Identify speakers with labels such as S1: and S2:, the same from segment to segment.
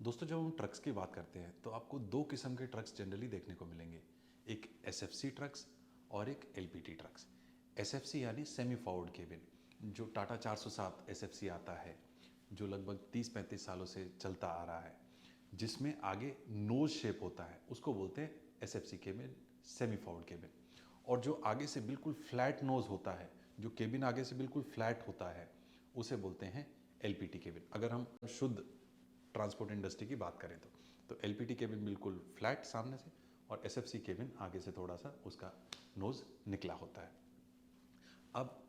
S1: दोस्तों, जब हम ट्रक्स की बात करते हैं तो आपको दो किस्म के ट्रक्स जनरली देखने को मिलेंगे। एक एसएफसी ट्रक्स और एक एलपीटी ट्रक्स। एसएफसी यानी सेमी फॉरवर्ड केबिन, जो टाटा 407 एसएफसी आता है, जो लगभग 30-35 सालों से चलता आ रहा है, जिसमें आगे नोज शेप होता है, उसको बोलते हैं SFC cabin, semi forward cabin. और जो आगे से बिल्कुल फ्लैट नोज होता है, जो केबिन आगे से बिल्कुल फ्लैट होता है, उसे बोलते हैं एलपीटी केबिन। अगर हम शुद्ध ट्रांसपोर्ट इंडस्ट्री की बात करें तो एलपीटी केबिन बिल्कुल फ्लैट सामने से, और एसएफसी केबिन आगे से थोड़ा सा उसका नोज निकला होता है। अब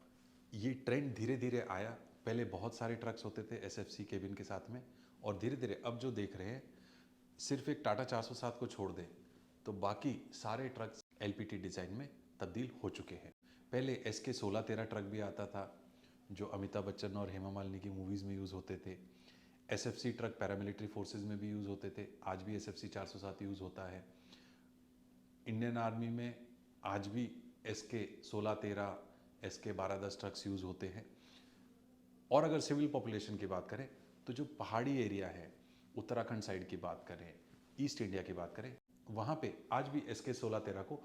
S1: ये ट्रेंड धीरे धीरे आया। पहले बहुत सारे ट्रक्स होते थे एसएफसी केबिन के साथ में, और धीरे धीरे अब जो देख रहे हैं, सिर्फ एक टाटा 407 को छोड़ दें तो बाकी सारे ट्रक्स एलपीटी डिज़ाइन में तब्दील हो चुके हैं। पहले एसके 1613 ट्रक भी आता था, जो अमिताभ बच्चन और हेमा मालिनी की मूवीज़ में यूज़ होते थे। एसएफसी ट्रक पैरामिलिट्री फोर्सेस में भी यूज़ होते थे, आज भी एसएफसी 407 यूज़ होता है। इंडियन आर्मी में आज भी एसके 1613, एसके 1210 ट्रक्स यूज़ होते हैं। और अगर सिविल पॉपुलेशन की बात करें तो जो पहाड़ी एरिया है, उत्तराखंड साइड की बात करें, ईस्ट इंडिया की बात करें, वहाँ पे आज भी एसके 1613 को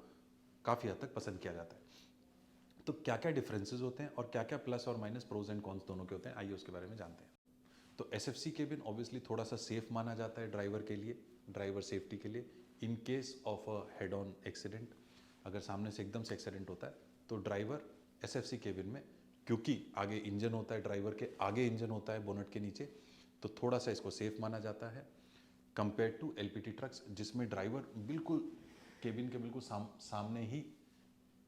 S1: काफ़ी हद तक पसंद किया जाता है। तो क्या क्या डिफरेंसेस होते हैं और क्या क्या प्लस और माइनस, प्रोज एंड कॉन्स दोनों के होते हैं, आइए उसके बारे में जानते हैं। तो एसएफसी केबिन ऑब्वियसली थोड़ा सा सेफ माना जाता है ड्राइवर के लिए, ड्राइवर सेफ्टी के लिए। In case of a head on accident, अगर सामने से एकदम से एक्सीडेंट होता है तो ड्राइवर एसएफसी केबिन में, क्योंकि आगे इंजन होता है, ड्राइवर के आगे इंजन होता है बोनट के नीचे, तो थोड़ा सा इसको सेफ माना जाता है कंपेयर टू एलपीटी ट्रक्स, जिसमें ड्राइवर बिल्कुल केबिन के बिल्कुल सामने ही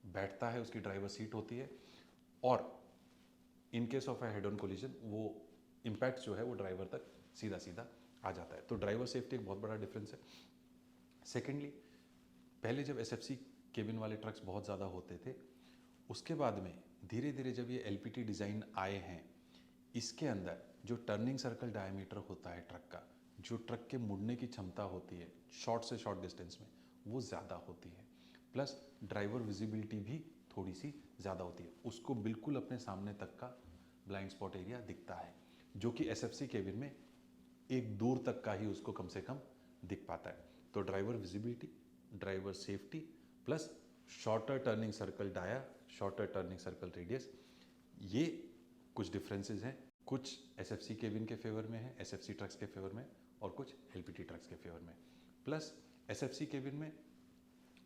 S1: बैठता है, उसकी ड्राइवर सीट होती है, और in case of A head on collision वो इम्पैक्ट जो है वो ड्राइवर तक सीधा सीधा आ जाता है। तो ड्राइवर सेफ्टी एक बहुत बड़ा डिफरेंस है। सेकेंडली, पहले जब एसएफसी केबिन वाले ट्रक्स बहुत ज़्यादा होते थे, उसके बाद में धीरे धीरे जब ये एलपीटी डिज़ाइन आए हैं, इसके अंदर जो टर्निंग सर्कल डायमीटर होता है ट्रक का, जो ट्रक के मुड़ने की क्षमता होती है शॉर्ट से शॉर्ट डिस्टेंस में, वो ज़्यादा होती है। प्लस ड्राइवर विजिबिलिटी भी थोड़ी सी ज़्यादा होती है, उसको बिल्कुल अपने सामने तक का ब्लाइंड स्पॉट एरिया दिखता है, जो कि एसएफसी केबिन में एक दूर तक का ही उसको कम से कम दिख पाता है। तो driver visibility, driver safety, plus shorter turning circle dia, shorter turning circle radius, ये कुछ डिफरेंसेस हैं। कुछ एसएफसी केबिन के फेवर में है, एसएफसी ट्रक्स के फेवर में, और कुछ एलपीटी ट्रक्स के फेवर में। प्लस एसएफसी केबिन में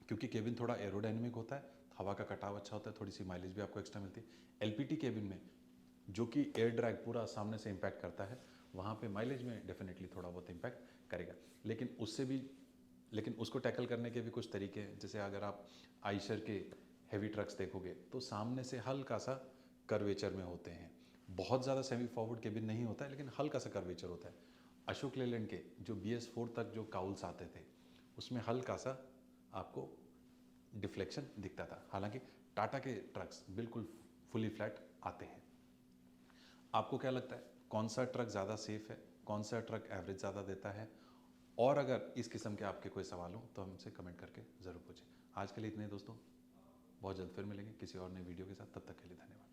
S1: क्योंकि केबिन थोड़ा एरोडायनेमिक होता है, हवा का कटाव अच्छा होता है, थोड़ी सी माइलेज भी आपको एक्स्ट्रा मिलती है। एलपीटी केबिन में जो कि एयर ड्रैग पूरा सामने से इम्पैक्ट करता है, वहाँ पे माइलेज में डेफिनेटली थोड़ा बहुत इम्पैक्ट करेगा, लेकिन उसको टैकल करने के भी कुछ तरीके हैं। जैसे अगर आप आइशर के हैवी ट्रक्स देखोगे तो सामने से हल्का सा कर्वेचर में होते हैं, बहुत ज़्यादा सेमी फॉरवर्ड केबिन नहीं होता है, लेकिन हल्का सा कर्वेचर होता है। अशोक लेलैंड के जो BS4 तक जो काउल्स आते थे, उसमें हल्का सा आपको डिफ्लेक्शन दिखता था, हालांकि टाटा के ट्रक्स बिल्कुल फुली फ्लैट आते हैं। आपको क्या लगता है, कौन सा ट्रक ज़्यादा सेफ है, कौन सा ट्रक एवरेज ज़्यादा देता है? और अगर इस किस्म के आपके कोई सवाल हो तो हमसे कमेंट करके ज़रूर पूछें। आज के लिए इतने दोस्तों, बहुत जल्द फिर मिलेंगे किसी और नए वीडियो के साथ, तब तक के लिए धन्यवाद।